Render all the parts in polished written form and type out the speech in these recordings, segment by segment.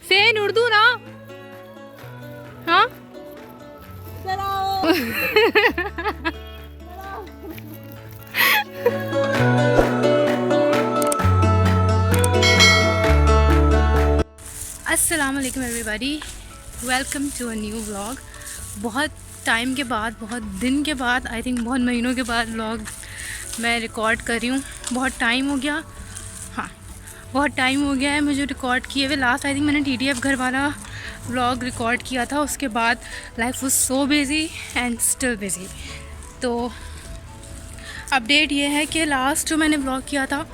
से इन उर्दू ना। हाँ अस्सलाम वालेकुम everybody, welcome to a new vlog. बहुत टाइम के बाद, बहुत दिन के बाद, आई थिंक बहुत महीनों के बाद व्लॉग मैं रिकॉर्ड कर रही हूँ। बहुत टाइम हो गया, हाँ बहुत टाइम हो गया है मुझे रिकॉर्ड किए हुए। लास्ट आई थिंक मैंने TTF घर वाला व्लॉग रिकॉर्ड किया था, उसके बाद life was so busy and still busy. तो अपडेट ये है कि लास्ट जो मैंने व्लॉग किया था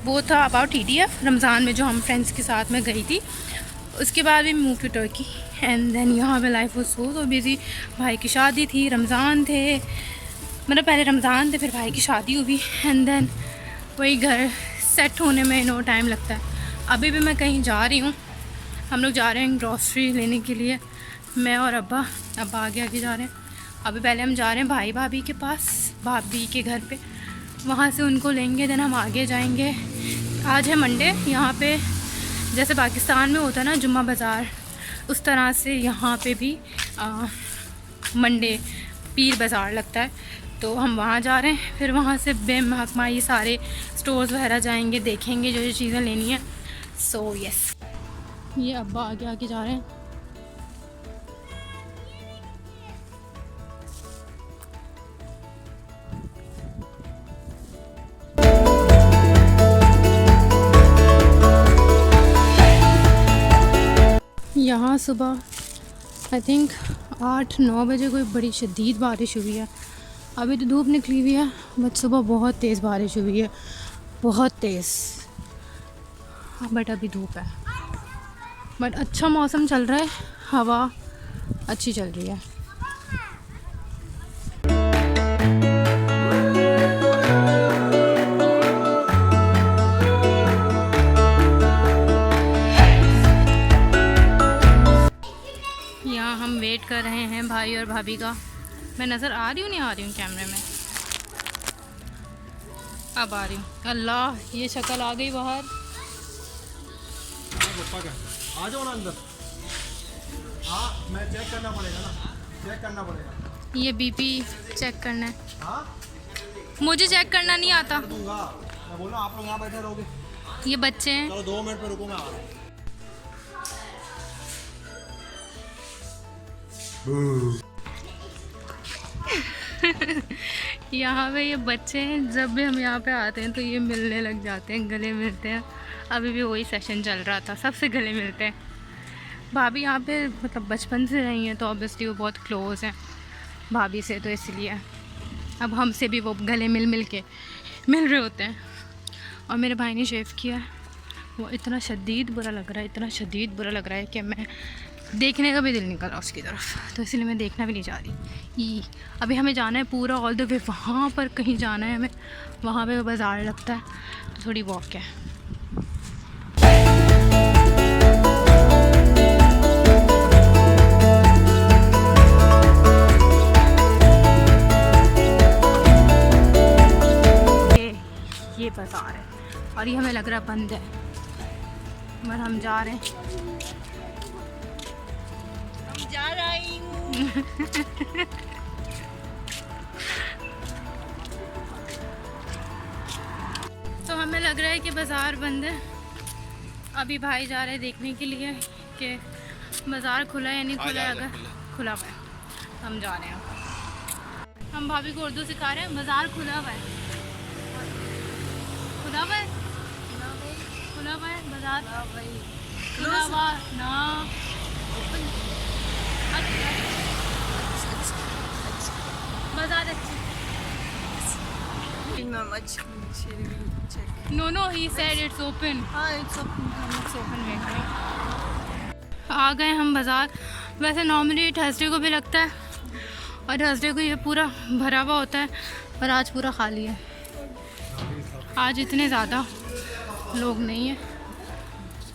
वो था अबाउट TTF रमज़ान में, जो हम फ्रेंड्स के साथ में गई थी। उसके बाद भी move to Turkey and then यहाँ पे लाइफ वाज सो बिज़ी। भाई की शादी थी, रमज़ान थे, मतलब पहले रमज़ान थे, फिर भाई की शादी हुई एंड देन वही घर सेट होने में टाइम लगता है। अभी भी मैं कहीं जा रही हूँ, हम लोग जा रहे हैं ग्रॉसरी लेने के लिए, मैं और अब्बा आगे आगे जा रहे हैं। अभी पहले हम जा रहे हैं भाई भाभी के पास, भाभी के घर पे, वहाँ से उनको लेंगे, देन हम आगे जाएंगे। आज है मंडे, यहाँ पे जैसे पाकिस्तान में होता है ना जुम्मा बाज़ार, उस तरह से यहाँ पे भी मंडे पीर बाज़ार लगता है। तो हम वहाँ जा रहे हैं, फिर वहाँ से बेमहकमा ये सारे स्टोर्स वगैरह जाएंगे, देखेंगे जो जो चीज़ें लेनी है। सो यस, ये अब्बा आगे आगे जा रहे हैं। यहाँ सुबह आई थिंक 8-9 बजे कोई बड़ी शदीद बारिश हुई है। अभी तो धूप निकली हुई है, बट सुबह बहुत तेज़ बारिश हुई है, बहुत तेज़। बट अभी धूप है, बट अच्छा मौसम चल रहा है, हवा अच्छी चल रही है। यहाँ हम वेट कर रहे हैं भाई और भाभी का। मैं नज़र आ रही हूँ, नहीं आ रही हूँ कैमरे में? अब आ रही हूँ। अल्लाह, ये शक्ल आ गई बाहर। आ जाओ ना अंदर। हाँ, मैं चेक करना पड़ेगा ना, चेक करना पड़ेगा। ये BP चेक करना है। हाँ, मुझे चेक करना नहीं आता। दूंगा। मैं बोल रहा हूँ आप लोग यहाँ बैठे रहोगे। ये बच्चे हैं। चलो 2 मिनट पे रुको, मैं आ रहा हूँ। यहाँ पे ये बच्चे हैं, जब भी हम यहाँ पे आते हैं तो ये मिलने लग जाते हैं, गले मिलते हैं। अभी भी वही सेशन चल रहा था, सबसे गले मिलते हैं। भाभी यहाँ पे मतलब बचपन से रही हैं, तो ऑब्वियसली वो बहुत क्लोज़ हैं भाभी से, तो इसलिए अब हमसे भी वो गले मिल के मिल रहे होते हैं। और मेरे भाई ने शेव किया है, वो इतना शदीद बुरा लग रहा है, इतना शदीद बुरा लग रहा है कि मैं देखने का भी दिल नहीं कर रहा उसकी तरफ, तो इसलिए मैं देखना भी नहीं चाह रही। अभी हमें जाना है पूरा ऑल द वे, वहाँ पर कहीं जाना है हमें, वहाँ पे बाज़ार लगता है, तो थोड़ी वॉक है। ये बाज़ार है और ये हमें लग रहा बंद है, मगर हम जा रहे हैं। जा रही हूँ। तो हमें लग रहा है कि बाज़ार बंद है। अभी भाई जा रहे हैं देखने के लिए कि बाज़ार खुला है या नहीं खुला है। अगर खुला हुआ है हम जा रहे हैं। हम भाभी को उर्दू सिखा रहे हैं। बाज़ार खुला हुआ है, खुला हुआ है, खुला हुआ है बाज़ार, खुला हुआ ना। बाज़ार No, he said it's open. It's open. It's open. आ गए हम बाज़ार। वैसे नॉर्मली थर्सडे को भी लगता है और थर्सडे को ये पूरा भरा हुआ होता है, पर आज पूरा खाली है। आज इतने ज़्यादा लोग नहीं है,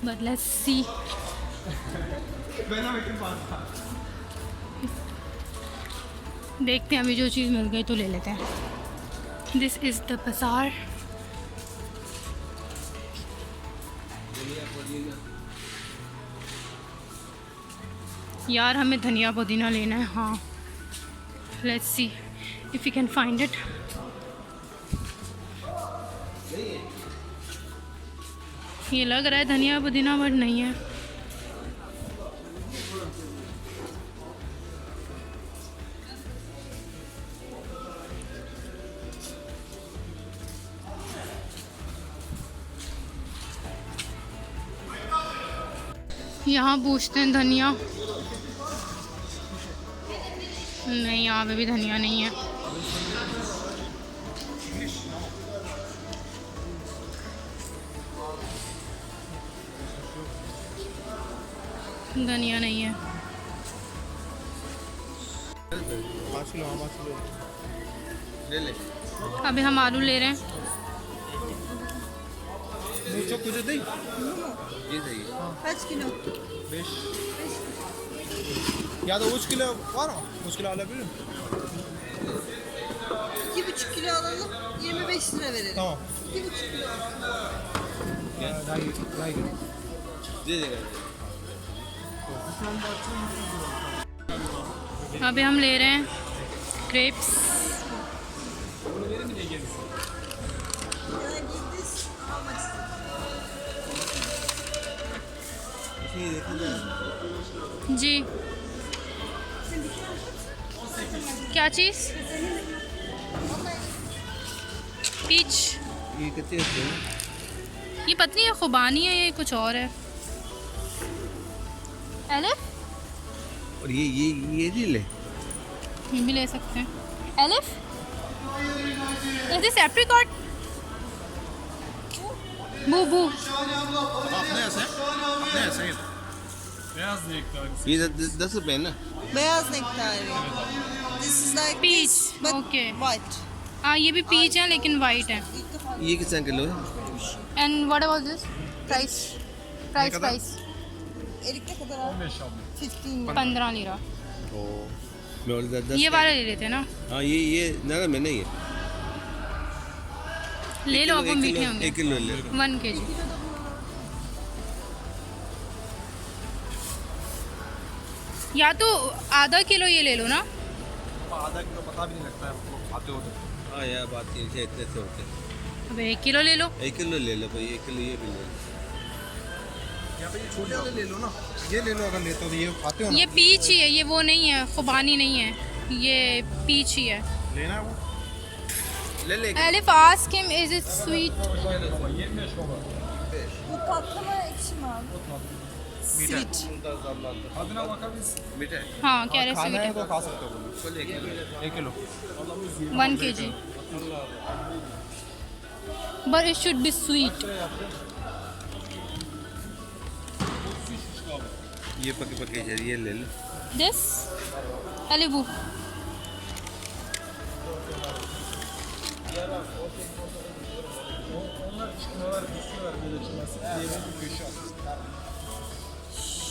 बट लेट्स सी। देखते हैं, अभी जो चीज़ मिल गई तो ले लेते हैं। दिस इज़ द बाज़ार। यार हमें धनिया पुदीना लेना है। हाँ, let's see if you can find it. ये लग रहा है धनिया पुदीना बट नहीं है। यहाँ पूछते हैं धनिया, नहीं यहाँ पे भी धनिया नहीं है। धनिया नहीं है। 5 किलो, 5 किलो ले ले। अभी हम आलू ले रहे हैं। मुझे कुछ दे ये सही है। 5 kilo. beş ya da 3 kilo var mı? 3 kilo alabilir miyim? 2,5 kilo alalım. 25 lira verelim. Tamam. 2,5 kilo. Daha iyi. दे देगा। अभी हम ले रहे हैं crepes. Can I get this? How much? जी क्या चीज़? पीच। ये कितने होते हैं? ये पत्नी है, खुबानी है, ये कुछ और है। एलिफ, और ये भी ले। ये भी ले सकते हैं। Elif, is this apricot? बू बू। अपने ऐसे ही beyaz da ekler. ये 10 रुपए है ना? Beyaz nektari. This is like Peach, this, but okay. white. हाँ, ये भी पीच है लेकिन वाइट है। İlk defa ये कितना किलो है? And what about this price? Price erik ne kadar abi? 15 abla. 15 lira. 15 lira. ओ मैं और 10। ये वाला ले लेते हैं ना। हाँ ये ना मैं नहीं है। ले लो, अब वो मीठे होंगे। 1 किलो ले। 1 kg। या तो आधा किलो ये ले लो ना। आधा किलो पता भी नहीं लगता है आपको खाते हो तो। हाँ यार बात नहीं है, इतने से होते हैं। अब 1 किलो ले लो। 1 किलो ले लो भाई, 1 किलो ये भी ले लो। यहाँ पे ये छोटे वाले ले लो ना, ये ले लो अगर लेते हो तो। ये खाते हो ना? ये पीच ही है, ये वो नहीं है, खुबानी नहीं है, ये पीच ही है। लेना है वो? ले ले। Elif ask him is it sweet? Bu tatlı mı ekşi mi abi? Sweet. Adına bakabiliriz. मीठा है। हाँ कह रहे खाना है स्वीट तो खा सकते हो। चल 1 किलो। 1 किलो। है 1 kg but it should be sweet. ये पके ये ले लो। दिस एलिबू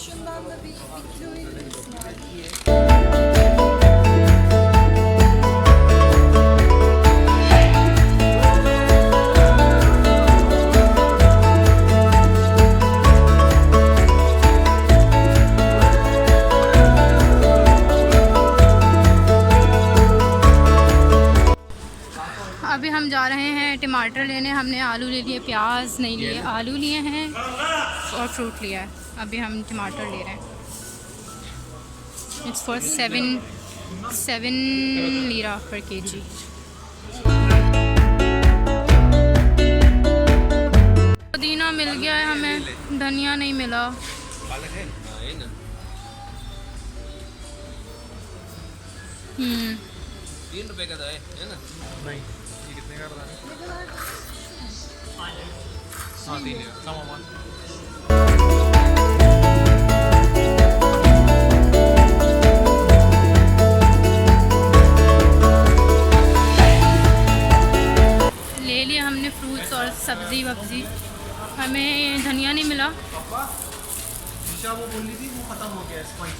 Şundan da bir kilo verir misin abi? अभी हम जा रहे हैं टमाटर लेने। हमने आलू ले लिए, प्याज नहीं लिए, आलू लिए हैं और फ्रूट लिया है। अभी हम टमाटर ले रहे हैं। इट्स फॉर 7 लीरा पर kg। पुदीना मिल गया है हमें, धनिया नहीं मिला। पालक है? हाँ है ना। 3 रुपए का तो है ना? नहीं, ये कितने का बता रहे? हाँ 3 है। tamam। ले लिए हमने फ्रूट्स और सब्ज़ी वब्ज़ी। हमें धनिया नहीं मिला। निशा वो बोल रही थी वो खत्म हो गया स्पाइस।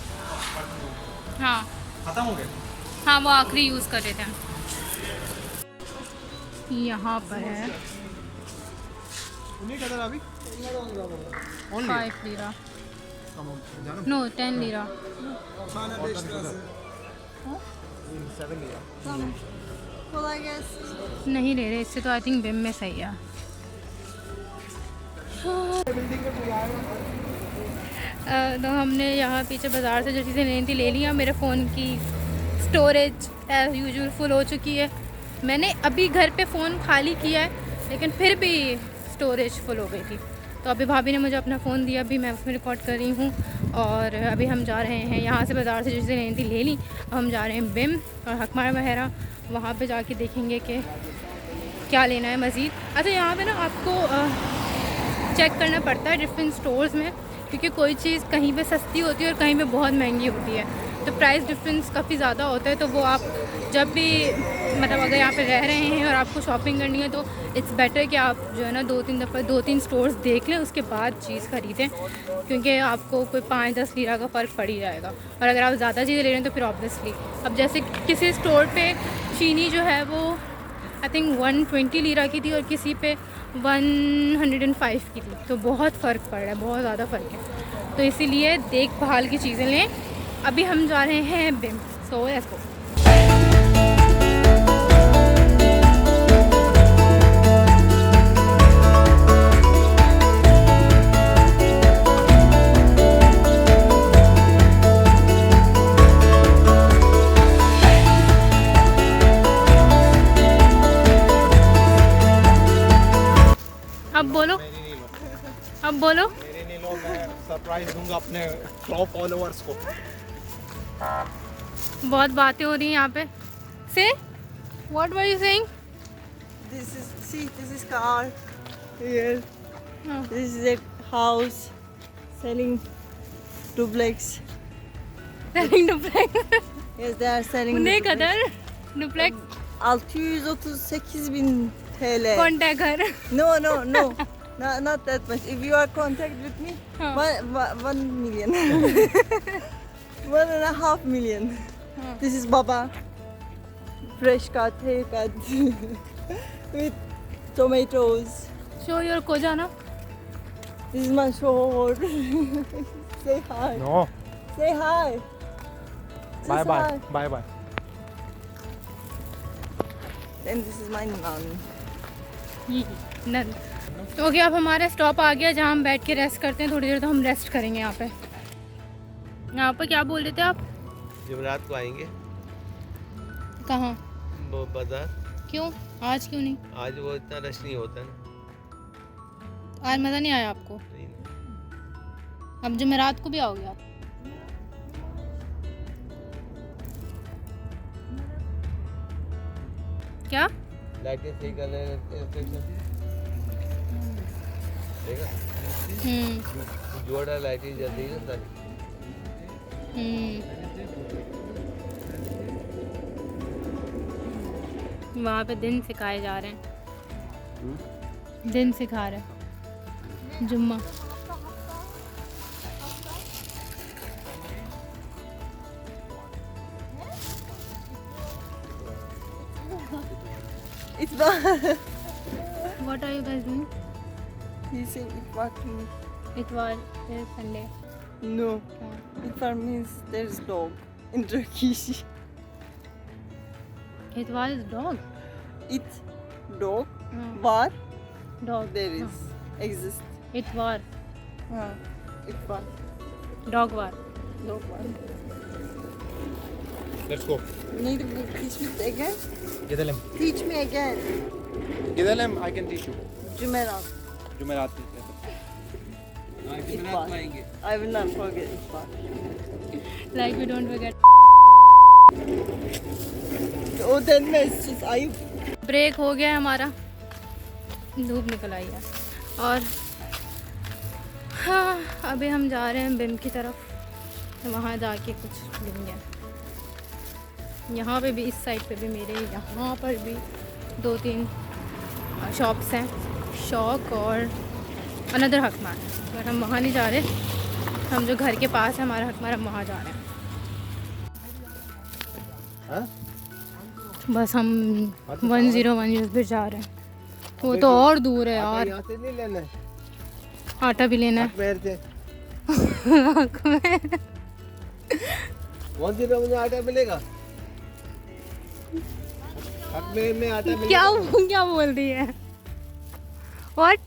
हाँ खत्म हो गया। हाँ, वो आखिरी यूज़ कर रहे थे हम। यहाँ पर है उन्हीं का अभी 5 lira. Tamam canım. No 10 lira Sana 5 lirası. 7 lira. Tamam. Kolay gelsin. नहीं ले रहे इससे, तो आई थिंक बिम में सही है। तो हमने यहाँ पीछे बाज़ार से जो चीज़ें लेनी थी ले लिया। मेरे फ़ोन की स्टोरेज एज यूजुअल फुल हो चुकी है। मैंने अभी घर पे फ़ोन खाली किया है, लेकिन फिर भी स्टोरेज फुल हो गई थी। तो अभी भाभी ने मुझे अपना फ़ोन दिया, अभी मैं उसमें रिकॉर्ड कर रही हूँ। और अभी हम जा रहे हैं, यहाँ से बाज़ार से जो चीज़ें लेनी थी ले ली। अब हम जा रहे हैं बिम और हकमारा बहरा, वहाँ पे जाके देखेंगे कि क्या लेना है मज़ीद। अच्छा, यहाँ पे ना आपको चेक करना पड़ता है डिफरेंट स्टोर्स में, क्योंकि कोई चीज़ कहीं पे सस्ती होती है और कहीं पे बहुत महंगी होती है, तो प्राइस डिफरेंस काफ़ी ज़्यादा होता है। तो वो आप जब भी मतलब अगर यहाँ पे रह रहे हैं और आपको शॉपिंग करनी है, तो इट्स बेटर कि आप जो है ना 2-3 स्टोर्स देख लें, उसके बाद चीज़ ख़रीदें, क्योंकि आपको कोई 5-10 लीरा का फ़र्क पड़ ही जाएगा। और अगर आप ज़्यादा चीज़ें ले रहे हैं तो फिर ऑब्वियसली, अब जैसे किसी स्टोर पे चीनी जो है वो आई थिंक 120 लीरा की थी और किसी पे 105 की थी, तो बहुत फ़र्क पड़ रहा है, बहुत ज़्यादा फ़र्क है। तो इसीलिए देखभाल की चीज़ें लें। अभी हम जा रहे हैं बिम, सो लेट्स गो। अब बोलो, अब बोलो। मेरे नहीं लो, मैं सरप्राइज दूंगा अपने टॉप फॉलोअर्स को। बहुत बातें हो रही हैं यहाँ पे। से what were you saying? This is car. Here. This is a house selling duplex. Selling duplex. Yes, they are selling. Bu ne duplex. kadar? Duplex 638.000 TL. contact घर। No. Not that much. If you are contact with me, हाँ। 1 million. 1.5 million. This is Baba. Fresh cut, haircut. With tomatoes. Show your Kojana. This is my shower. Say hi. No. Say hi. Bye Say bye. hi. Bye bye. And this is my nun. Nun. तो okay, अब हमारा stop आ गया जहाँ हम बैठ के rest करते हैं। थोड़ी देर तो हम रेस्ट करेंगे यहाँ पे। यहाँ पे क्या बोल रहे थे आप? जब रात को आएंगे कहाँ? वो बाजार, क्यों? आज क्यों नहीं? आज वो इतना रश नहीं होता ना। आज मज़ा नहीं आया आपको? नहीं। अब जुमेरात को भी आओगे आप? क्या? लाइटें सही कर रहे हैं, जोड़ा लाइटें जल रही है सारी। वहाँ पे दिन सिखाए जा रहे हैं, दिन सिखा रहे हैं, जुम्मा। It's not. What are you guys doing? He said it was me. It was Sunday. No. It for means there's dog in Turkish. It was dog. It dog हाँ, var dog. there is exist. It was It var dog war. dog var. Let's go. Need to teach me again. Gidelim. Teach me again. Gidelim. I can teach you. Jumeirah. Jumerat. It var. I will not forget it var. Like we don't forget. O denmez. Sus ayıp. Break हो गया है हमारा, धूप निकल आई है। और हाँ, अभी हम जा रहे हैं बिम की तरफ, तो वहाँ जाके कुछ लेंगे। यहाँ पे भी, इस साइड पे भी मेरे यहाँ पर भी 2-3 शॉप्स हैं, शौक और अनदर हकमार। बट हम वहाँ नहीं जा रहे, हम जो घर के पास है हमारा हकमार, हम वहाँ जा रहे हैं। बस हम 101 पे जा रहे हैं, वो तो और दूर है यार। यहाँ से नहीं लेना है, आटा भी लेना है। पैर से आँखों में। कौन सी मुझे आटा मिलेगा? हक में आटा मिलेगा। क्या बोल रही है? What?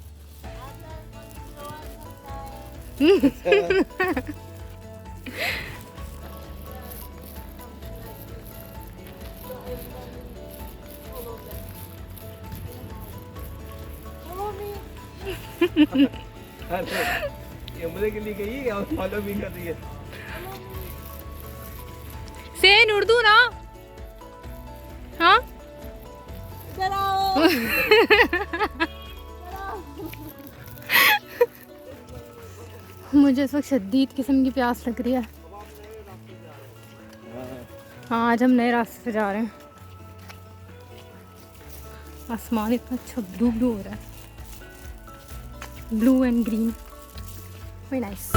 ये मुझे के लिए गई है और फॉलो भी कर रही है। से इन उर्दू ना। हाँ इधर आओ। मुझे इस वक्त शदीद किस्म की प्यास लग रही है। हाँ आज हम नए रास्ते से जा रहे हैं। आसमान इतना अच्छा ब्लू ब्लू हो रहा है, blue and green, very nice.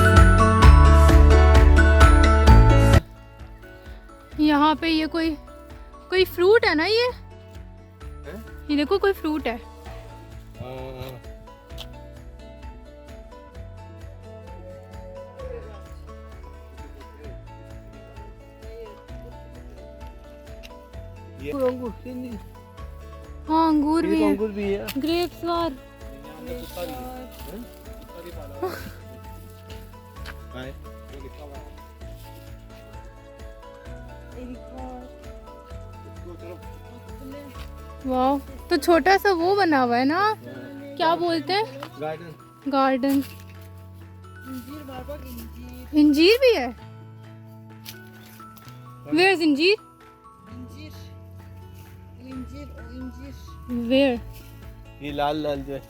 यहाँ पे ये कोई फ्रूट है ना, ये देखो कोई फ्रूट है। हाँ अंगूर भी है, अंगूर भी है। ग्रेप्स वार। वाह, तो छोटा सा वो बना हुआ है ना, क्या बोलते हैं? गार्डन। इंजीर भी है? वेयर इज इंजीर? वेयर? ये लाल लाल जो है।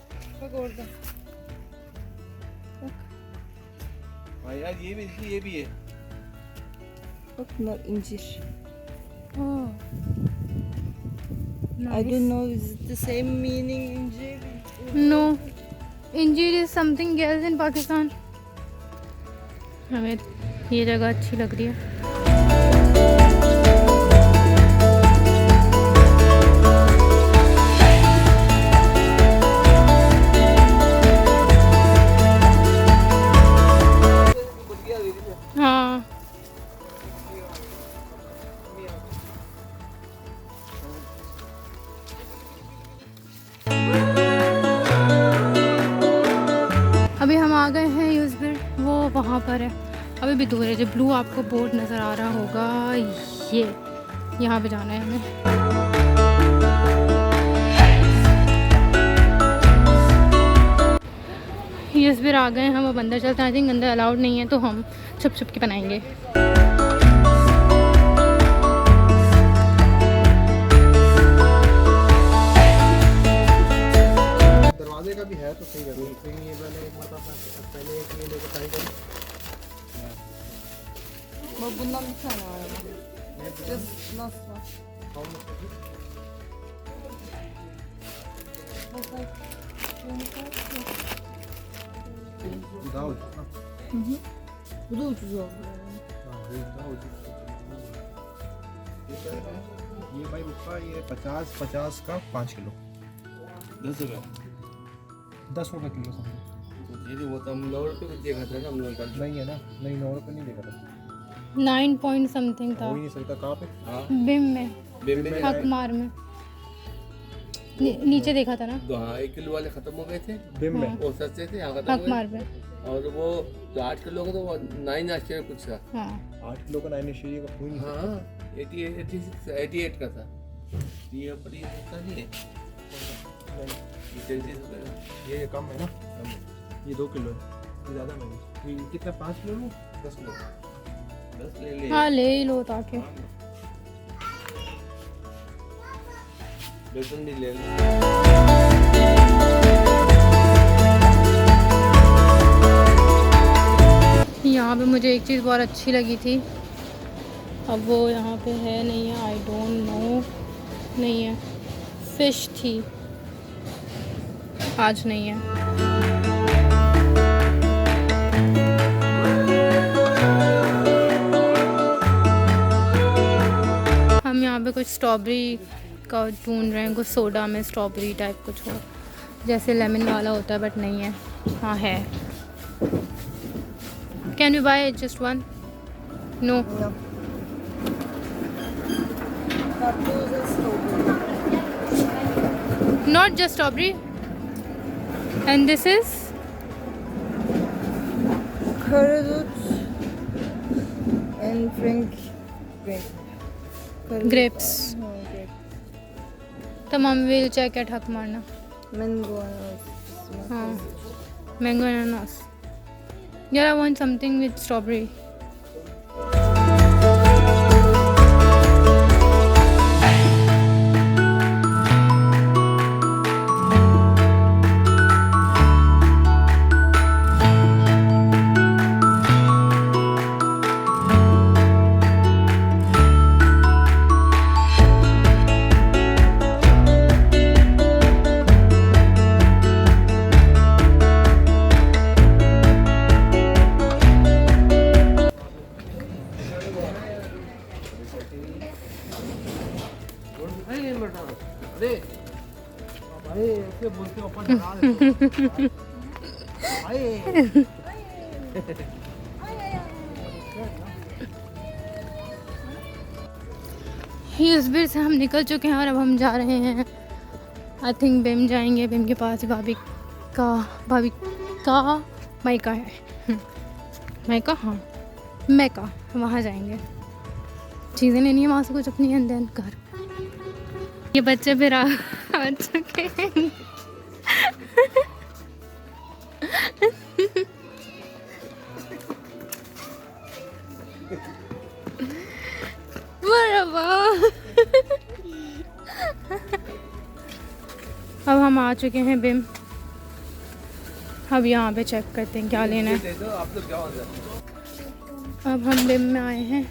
हाँ यार ये भी है। Not incir. Oh. I don't know. Is it the same meaning incir? No, इंजीर is something else in Pakistan. हमें ये जगह अच्छी लग रही है। हाँ अभी हम आ गए हैं यूज़बिर, वो वहाँ पर है, अभी भी दूर है। जो ब्लू आपको बोर्ड नज़र आ रहा होगा, ये यहाँ पे जाना है हमें। यूज़बिर आ गए हम, अब अंदर चलते हैं। आई थिंक अंदर अलाउड नहीं है, तो हम छुप छुप के बनाएंगे। दरवाजे का भी है तो सही रहेगा। लेकिन ये मैंने एक मतलब पहले एक ये लेकर ट्राई करी। Bundan bir tane var ama. Just last one. daha ucuz. Bu da ucuz oldu. daha ucuz. ये भाई उसका ये 50 का 5 किलो 10 रुपये 10 रुपये किलो समझो। ये वो तो हम 9 रुपये को देखा था ना हम लोग कल। नहीं है ना, नहीं 9 रुपये नहीं देखा था। 9 पॉइंट समथिंग था। हो ही नहीं सकता। कहाँ पे? हाँ बिम में, बिम में हकमार में नीचे देखा था ना। तो हाँ 1 किलो वाले खत्म हो गए थे, बिम में। वो सस्ते थे, यहाँ खत्म हो हकमार गए। पे। और वो जो 8 किलो का तो 9 आश्चर्य कुछ था। हाँ 8 किलो का 9 श्री का कोई नहीं। हाँ 88 का था। ये पर ये सस्ता नहीं है। ये कम है ना, ये 2 किलो है, ये ज़्यादा महंगी। ये कितना 5 किलो लूँ? 10 किलो 10 ले ले। हाँ ले ही लो ताकि। बेसन भी ले ले। यहाँ पे मुझे एक चीज़ बहुत अच्छी लगी थी, अब वो यहाँ पे है नहीं है, आई डोंट नो, नहीं है। फिश थी, आज नहीं है। हम यहाँ पे कुछ स्ट्रॉबेरी का ढूंढ रहे हैं, कुछ सोडा में स्ट्रॉबेरी टाइप कुछ हो, जैसे लेमन वाला होता है, बट नहीं है। हाँ है। Can we buy just one? No. No. Cardozo strawberry. Not just strawberry. And this is Karadut and Frank grape. grapes. No, grape. Tamam, we'll check at Hak Marna. Mango and हाँ, mango and ananas. Yeah, I want something with strawberry. अरे ऐसे बोलते हो अपन डरा देते हो। आए यूसबिर से हम निकल चुके हैं और अब हम जा रहे हैं, आई थिंक बेम जाएंगे। बेम के पास भाभी का मायका है। मायका, हाँ मैका, वहाँ जाएंगे। चीज़ें लेनी है वहाँ से कुछ अपनी एंड देन घर। ये बच्चे फिर आ चुके हैं। अब हम आ चुके हैं बिम। अब यहाँ पे चेक करते हैं क्या लेना है। अब हम बिम में आए हैं।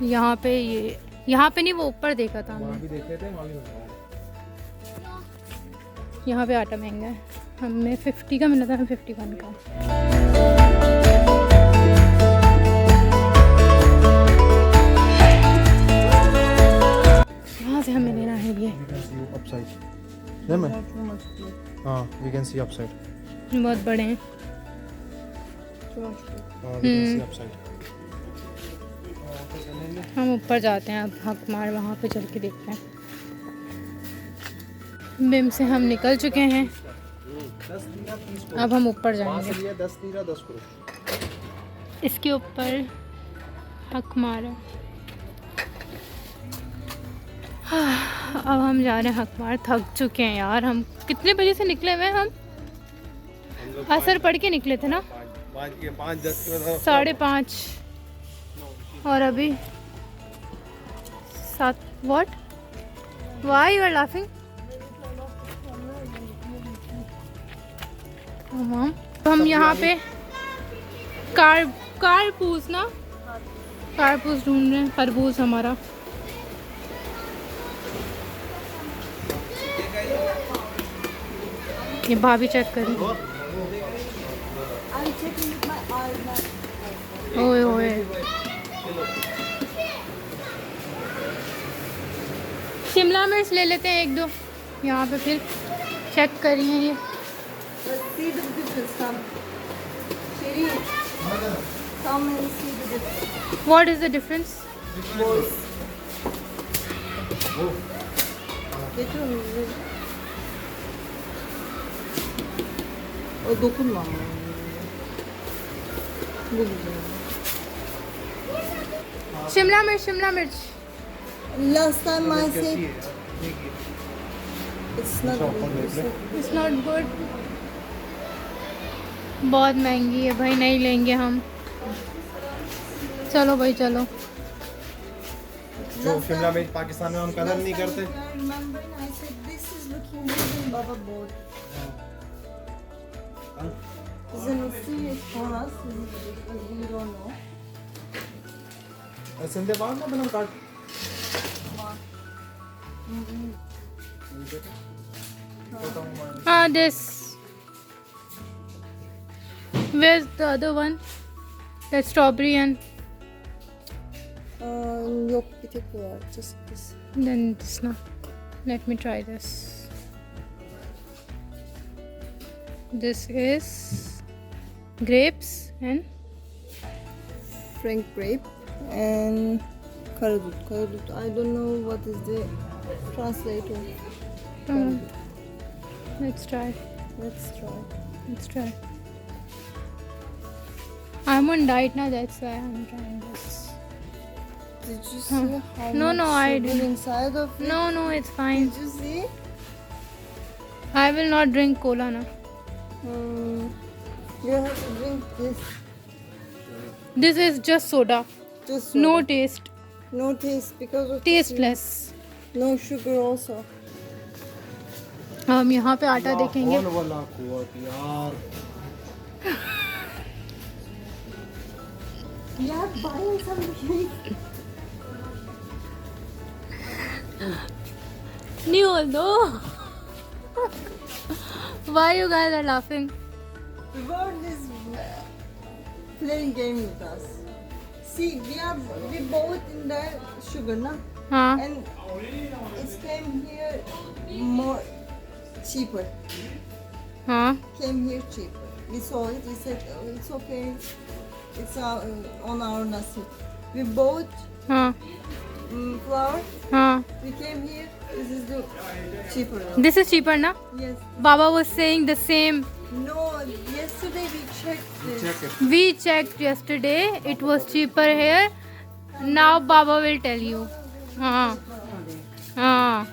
यहाँ पे यहाँ पे नहीं, वो ऊपर देखा था हमने। यहाँ पे आटा महंगा है। हमें 50 का मिला था, हमें 51 का। यहाँ से हमें लेना है ये। हाँ, we can see upside. बहुत बड़े हैं। We can see upside. हम ऊपर जाते हैं अब हक मार, वहाँ पे चल के देखते हैं। बिम से हम निकल चुके हैं। अब हम ऊपर जाएंगे। 10 लीरा 10 करोड़। इसके ऊपर हक मार है। अब हम जा रहे हैं हक मार। थक चुके हैं यार। हम कितने बजे से निकले हुए हैं? हम असर पढ़ के निकले थे ना, 5:30। और अभी 7। What? Why you are laughing? हम यहाँ पे कारपूस ढूंढ रहे हैं। तरबूज हमारा। ये भाभी चेक करें। ओए ओए, शिमला मिर्च ले लेते हैं 1-2 यहाँ पे, फिर चेक करिए ये। See the difference, come. Shiri, come and see the difference. What is the difference? Boys. देखो मुझे। O dokunma. Bu güzel. Shimla मिर्च। Last time I said it's not good. It's not good. बहुत महंगी है भाई, नहीं लेंगे हम। चलो भाई चलो। जो शिमला मिर्च पाकिस्तान में हम कलर नहीं करते। Remember, I said this is looking good in Baba board. Then we see it for us. We don't know. संदे बाद में बनम काट। This. Where's the other one? That's strawberry and Yok bir tek bu var. Just this. then this now. Let me try this. This is grapes and Frank grape and karadut. Karadut. I don't know what is the translator. let's try. Let's try. Let's try. I'm on diet now, that's why I'm trying this. Did you see how No, much no, I sugar didn't. inside of it? No, it's fine. Did you see? I will not drink cola now. You have to drink this. This is just soda. Just No soda. taste. No taste because of Tasteless. no sugar also. हम यहाँ पे आटा देखेंगे. कौन वाला कुआत यार You are buying something. New though. Why you guys are laughing? The world is playing game with us. See, we bought in the sugar, na? हाँ. And it came here more cheaper. हाँ. Came here cheaper. We saw it. We said, oh, it's okay. It's on our nasib. We bought हाँ. flour. हाँ. We came here. This is the cheaper one. This is cheaper ना? Yes. Baba was saying the same. No, yesterday we checked this. check it We checked yesterday. It was cheaper here. Now Baba will tell you. हाँ. हाँ.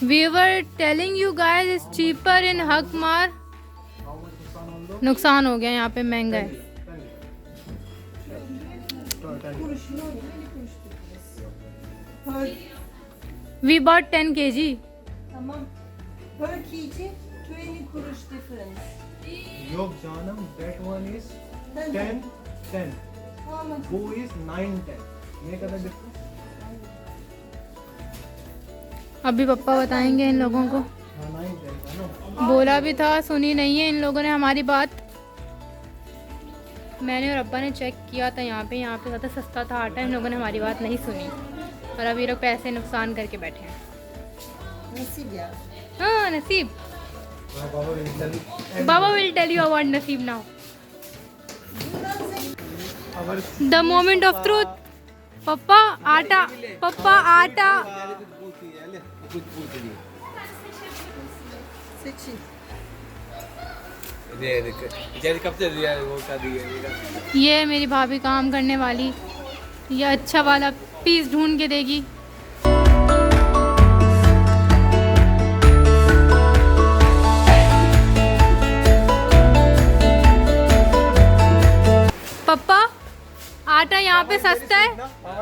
We were telling you guys it's cheaper in Hakmar. नुकसान हो गया यहाँ पे महंगा है. Per, We bought 10 kg. tamam. Per kg, 20 kurush difference. Yok canım that one is 10 10 How much? who is 9 10 ये कितना difference अभी पापा बताएंगे इन लोगों को. हाँ 9 10 का ना बोला भी था, सुनी नहीं है इन लोगों ने हमारी बात. मैंने और अब्बा ने चेक किया था यहाँ पे ज़्यादा सस्ता था आटा. इन लोगों ने हमारी बात नहीं सुनी और अभी लोग पैसे नुकसान करके बैठे हैं. Nasib ya. हाँ नसीब. हाँ बाबा will tell you. Baba will tell you about नसीब now. अगर The moment of truth. पप्पा आटा. पप्पा आटा. कुछ पूछ रही Seçin. बेचारी कब से दिया है वो का दिया ये है मेरी भाभी काम करने वाली. ये अच्छा वाला पीस ढूंढ के देगी. पप्पा आटा यहाँ पे सस्ता है.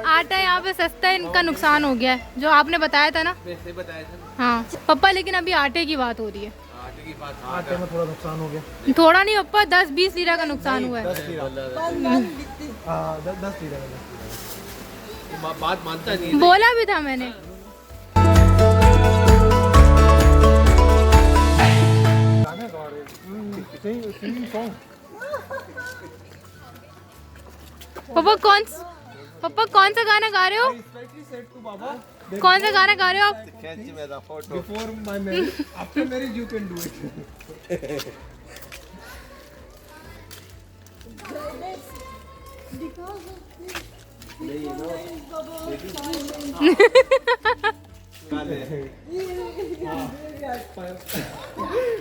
आटा यहाँ पे सस्ता है. इनका नुकसान हो गया है जो आपने बताया था ना. वैसे बताया था ना हाँ पप्पा लेकिन अभी आटे की बात हो रही है. आटे की बात आटे में थोड़ा नुकसान हो गया थोड़ा नहीं पप्पा 10-20 लीरा का नुकसान हुआ है. 10 लीरा Ben bitti. हाँ 10 लीरा का 10 लीरा बात मानता नहीं है बोला भी था मैंने. गाना गा रहे sing song पापा कौन सा गाना गा रहे हो? slightly said to Baba कौन सा गाना गा रहे हो आप? खींच मेरा photo before my marriage after marriage you can do it Because of this.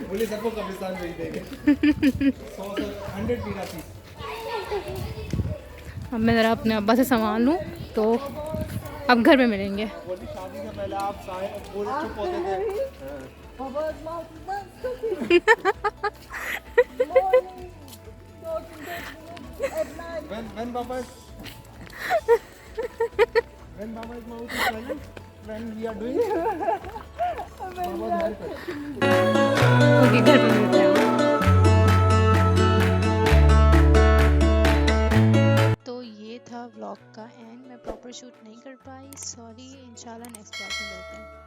बोले सबको कब्रिस्तान भेज देंगे 100 लीरा पीस अब मैं ज़रा अपने अब्बा से सामान लूँ तो अब घर में मिलेंगे. बोली शादी से पहले आप पूरे चुप होते थे Baba's mouth is not stuck. Morning, talking at night. when Baba is mouth is silent when we are doing Baba is very quiet okay घर पे मिलते हैं. तो ये था व्लॉग का एंड. मैं प्रॉपर शूट नहीं कर पाई. सॉरी. इंशाल्लाह नेक्स्ट व्लॉग में मिलते हैं.